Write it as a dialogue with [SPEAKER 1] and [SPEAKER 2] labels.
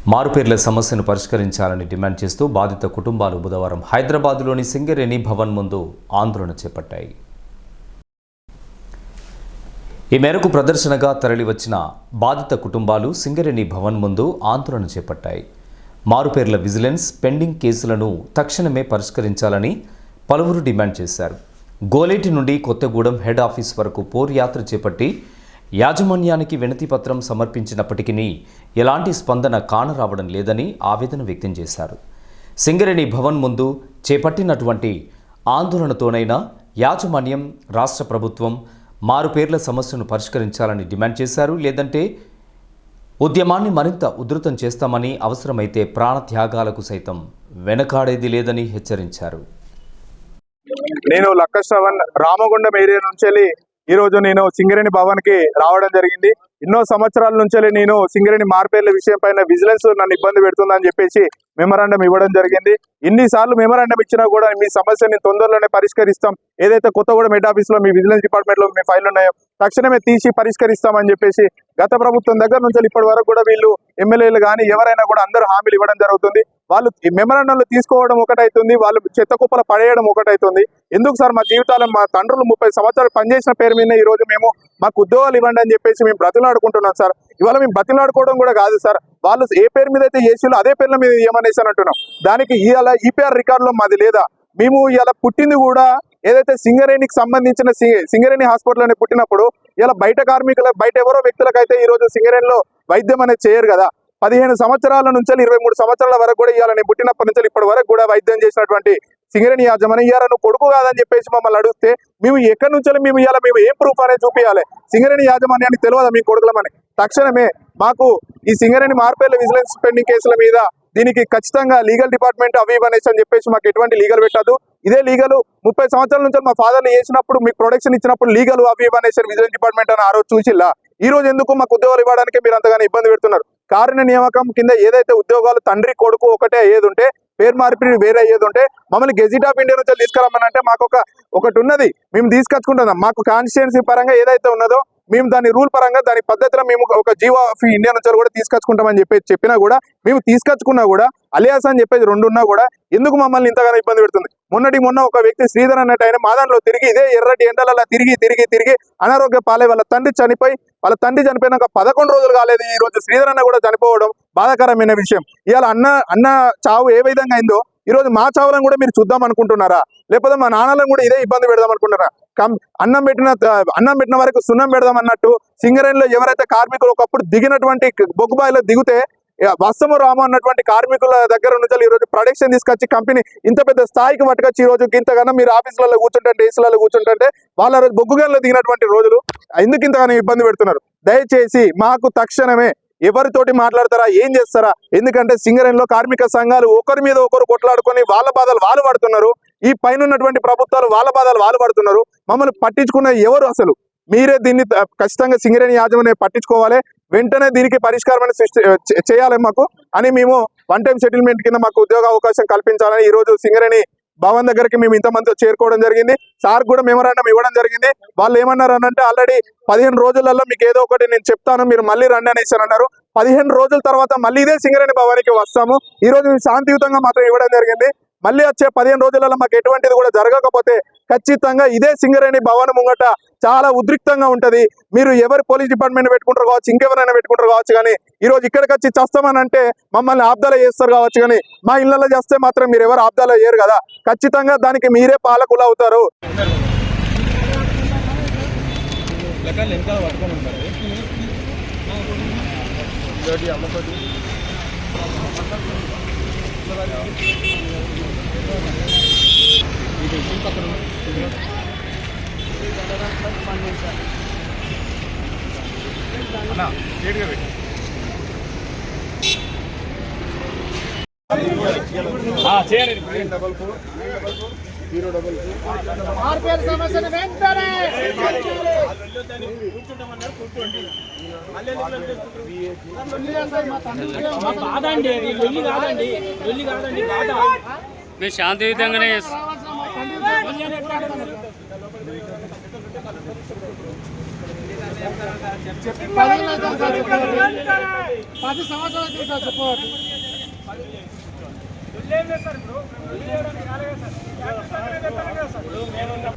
[SPEAKER 1] మారుపేర్ల సమస్యను పరిష్కరించాలని డిమాండ్ చేస్తూ బాధిత కుటుంబాలు బుధవారం హైదరాబాద్లోని సింగరేణి భవన్ ముందు ఆందోళన చేపట్టాయి. ఈ మేరకు ప్రదర్శనగా తరలివచ్చిన బాధిత కుటుంబాలు సింగరేణి భవన్ ముందు ఆందోళన చేపట్టాయి. మారుపేర్ల విజిలెన్స్ పెండింగ్ కేసులను తక్షణమే పరిష్కరించాలని పలువురు డిమాండ్ చేశారు. గోలేటి నుండి కొత్తగూడెం హెడ్ ఆఫీస్ వరకు పోర్యాత్ర చేపట్టి యాజమాన్యానికి వినతి పత్రం సమర్పించినప్పటికీ ఎలాంటి స్పందన కానరావడం లేదని ఆవేదన వ్యక్తం చేశారు. సింగరేణి భవన్ ముందు చేపట్టినటువంటి ఆందోళనతోనైనా యాజమాన్యం, రాష్ట్ర ప్రభుత్వం మారుపేర్ల సమస్యను పరిష్కరించాలని డిమాండ్ చేశారు. లేదంటే ఉద్యమాన్ని మరింత ఉధృతం చేస్తామని, అవసరమైతే ప్రాణత్యాగాలకు సైతం వెనకాడేది లేదని హెచ్చరించారు.
[SPEAKER 2] నేను లక్కశ్రవణ్ రామగుండం ఏరియా నుంచి ఈరోజు నేను సింగరేణి భవన్కి రావడం జరిగింది. ఎన్నో సంవత్సరాల నుంచి నేను సింగరేణి మార్పేర్ల విషయం పైన విజిలెన్స్ నన్ను ఇబ్బంది పెడుతుందని చెప్పేసి మెమరాండం ఇవ్వడం జరిగింది. ఎన్నిసార్లు మెమరాండం ఇచ్చినా కూడా మీ సమస్యని తొందరలోనే పరిష్కరిస్తాం, ఏదైతే కొత్తగూడెం హెడ్ ఆఫీస్లో మీ విజిలెన్స్ డిపార్ట్మెంట్లో మీ ఫైల్ ఉన్నాయో తక్షణమే తీసి పరిష్కరిస్తామని చెప్పేసి గత ప్రభుత్వం దగ్గర నుంచి ఇప్పటి వరకు కూడా వీళ్ళు ఎమ్మెల్యేలు కానీ ఎవరైనా కూడా అందరూ హామీలు ఇవ్వడం జరుగుతుంది. వాళ్ళు మెమరాండంలో తీసుకోవడం ఒకటైతుంది, వాళ్ళు చెత్త కుప్పల పడేయడం ఒకటైతుంది. ఎందుకు సార్ మా జీవితాలు, మా తండ్రులు 30 సంవత్సరాలు పనిచేసిన పేరు మీద ఈరోజు మేము మాకు ఉద్యోగాలు ఇవ్వండి అని చెప్పేసి మేము బ్రతిలాడుకుంటున్నాం సార్. ఇవాళ మేము బ్రతిలాడుకోవడం కూడా కాదు సార్, వాళ్ళు ఏ పేరు మీద అయితే చేసిలో అదే పేర్ల మీద ఏమనేసి అంటున్నాం. దానికి ఇవాళ ఈపీఆర్ రికార్డులో మాది లేదా, మేము ఇలా పుట్టింది కూడా ఏదైతే సింగరేణికి సంబంధించిన సింగరేణి హాస్పిటల్లోనే పుట్టినప్పుడు ఇలా బయట కార్మికులకు, బయట ఎవరో వ్యక్తులకైతే ఈరోజు సింగరేణిలో వైద్యం అనేది చేయరు కదా. 15 సంవత్సరాల నుంచి 23 సంవత్సరాల వరకు కూడా ఇవాళ నేను పుట్టినప్పటి నుంచి ఇప్పటి వరకు కూడా వైద్యం చేసినటువంటి సింగరేణి యాజమాన్యం ఇవాళ నువ్వు కొడుకు కాదని చెప్పేసి మమ్మల్ని అడిగితే మేము ఎక్కడి నుంచో మేము ఏం ప్రూఫ్ అనేది చూపించాలి? సింగరేణి యాజమాన్యానికి తెలియదా మీ కొడుకులమని? తక్షణమే మాకు ఈ సింగరేణి మార్పేర్ల విజిలెన్స్ పెండింగ్ కేసుల మీద దీనికి ఖచ్చితంగా లీగల్ డిపార్ట్మెంట్ అవి ఇవనేసి అని చెప్పేసి మాకు ఎటువంటి లీగల్ పెట్టదు. ఇదే లీగల్ 30 సంవత్సరాల నుంచి మా ఫాదర్లు చేసినప్పుడు మీకు ప్రొడక్షన్ ఇచ్చినప్పుడు లీగల్ అవి ఇవనేసి విజిలెన్స్ డిపార్ట్మెంట్ అని ఆ రోజు చూసిల్లా. ఈ రోజు ఎందుకు మాకు ఉద్యోగాలు ఇవ్వడానికి మీరు అంతగానో ఇబ్బంది పెడుతున్నారు? కారుణ్య నియామకం కింద ఏదైతే ఉద్యోగాలు తండ్రి కొడుకు ఒకటే అయ్యేది ఉంటే, పేరు మార్పిడి వేరే అయ్యేది ఉంటే మమ్మల్ని గెజిట్ ఆఫ్ ఇండియా నుంచి తీసుకురమ్మని అంటే మాకు ఒకటి ఉన్నది, మేము తీసుకొచ్చుకుంటున్నాం. మాకు కాన్స్టిట్యుయెన్సీ పరంగా ఏదైతే ఉన్నదో మేము దాని రూల్ పరంగా దాని పద్ధతిలో మేము ఒక జీవో ఆఫ్ ఇండియా నుంచి కూడా తీసుకొచ్చుకుంటామని చెప్పినా కూడా మేము తీసుకొచ్చుకున్నా కూడా అలియాస్ అని చెప్పేసి 2 ఉన్నా కూడా ఎందుకు మమ్మల్ని ఇంతగానో ఇబ్బంది పెడుతుంది? మొన్న ఒక వ్యక్తి శ్రీధర్ అన్నట్టు ఆయన మా దాంట్లో తిరిగి ఇదే ఎర్రటి ఎండలలో తిరిగి అనారోగ్య పాలై వాళ్ళ తండ్రి చనిపోయినాక 11 రోజులు కాలేదు. ఈ రోజు శ్రీధర్ అన్న కూడా చనిపోవడం బాధాకరమైన విషయం. ఇవాళ అన్న చావు ఏ విధంగా అయిందో ఈ రోజు మా చావులను కూడా మీరు చూద్దాం అనుకుంటున్నారా? లేకపోతే మా నాన్నలను కూడా ఇదే ఇబ్బంది పెడదాం అనుకుంటున్నారా? అన్నం పెట్టిన వరకు సున్నం పెడదాం అన్నట్టు సింగరేణిలో ఎవరైతే కార్మికులు ఒకప్పుడు దిగినటువంటి బొగ్గుబాయిలో దిగితే వస్తము రాము అన్నటువంటి కార్మికుల దగ్గర నుంచి ఈ రోజు ప్రొడక్షన్ తీసుకొచ్చి కంపెనీ ఇంత పెద్ద స్థాయికి పట్టుకొచ్చి ఈ రోజు ఇంతగానో మీరు ఆఫీసులలో కూర్చుంటే, ఏసీలలో కూర్చుంటే వాళ్ళ రోజు బొగ్గుగల్లో దిగినటువంటి రోజులు ఎందుకు ఇంతగానో ఇబ్బంది పెడుతున్నారు? దయచేసి మాకు తక్షణమే ఎవరితోటి మాట్లాడతారా, ఏం చేస్తారా? ఎందుకంటే సింగరేణిలో కార్మిక సంఘాలు ఒకరి మీద ఒకరు కొట్లాడుకొని వాళ్ళ బాధలు వాళ్ళు పడుతున్నారు. ఈ పైన ఉన్నటువంటి ప్రభుత్వాలు వాళ్ళ బాధలు వాళ్ళు పడుతున్నారు. మమ్మల్ని పట్టించుకున్న ఎవరు? అసలు మీరే దీన్ని ఖచ్చితంగా సింగరేణి యాజమాన్యం పట్టించుకోవాలి, వెంటనే దీనికి పరిష్కారం చేయాలి మాకు అని మేము 1 టైం సెటిల్మెంట్ కింద మాకు ఉద్యోగ అవకాశం కల్పించాలని ఈ రోజు సింగరేణి భవన్ దగ్గరికి మేము ఇంతమంది చేరుకోవడం జరిగింది. సార్ కూడా మెమరాండం ఇవ్వడం జరిగింది. వాళ్ళు ఏమన్నారు అనంటే ఆల్రెడీ 15 రోజులలో మీకు ఏదో ఒకటి నేను చెప్తాను, మీరు మళ్ళీ రండి అనేసి అన్నారు. 15 రోజుల తర్వాత మళ్ళీ ఇదే సింగరేణి భవన్కి వస్తాము. ఈ రోజు శాంతియుతంగా మాత్రం ఇవ్వడం జరిగింది. మళ్ళీ వచ్చే 15 రోజులలో మాకు ఎటువంటిది కూడా జరగకపోతే ఖచ్చితంగా ఇదే సింగరేణి భవన్ ముంగట చాలా ఉద్రిక్తంగా ఉంటది. మీరు ఎవరు పోలీస్ డిపార్ట్మెంట్ పెట్టుకుంటారు కావచ్చు, ఇంకెవరైనా పెట్టుకుంటారు కావచ్చు, కానీ ఈ రోజు ఇక్కడికి వచ్చి చేస్తామని అంటే మమ్మల్ని ఆబ్దాలో చేస్తారు కావచ్చు, కానీ మా ఇళ్లలో చేస్తే మాత్రం మీరు ఎవరు ఆబ్దాలో చేయరు కదా. ఖచ్చితంగా దానికి మీరే పాలకులు అవుతారు.
[SPEAKER 3] మార్పేరు సమస్యను వెంటనే
[SPEAKER 4] మేము శాంతియుతంగానే
[SPEAKER 3] 10 ఏళ్ళు అవుతుంది సార్ చెప్పబట్టి. 10 సంవత్సరాలు అవుతుంది సార్ చెప్పబట్టి.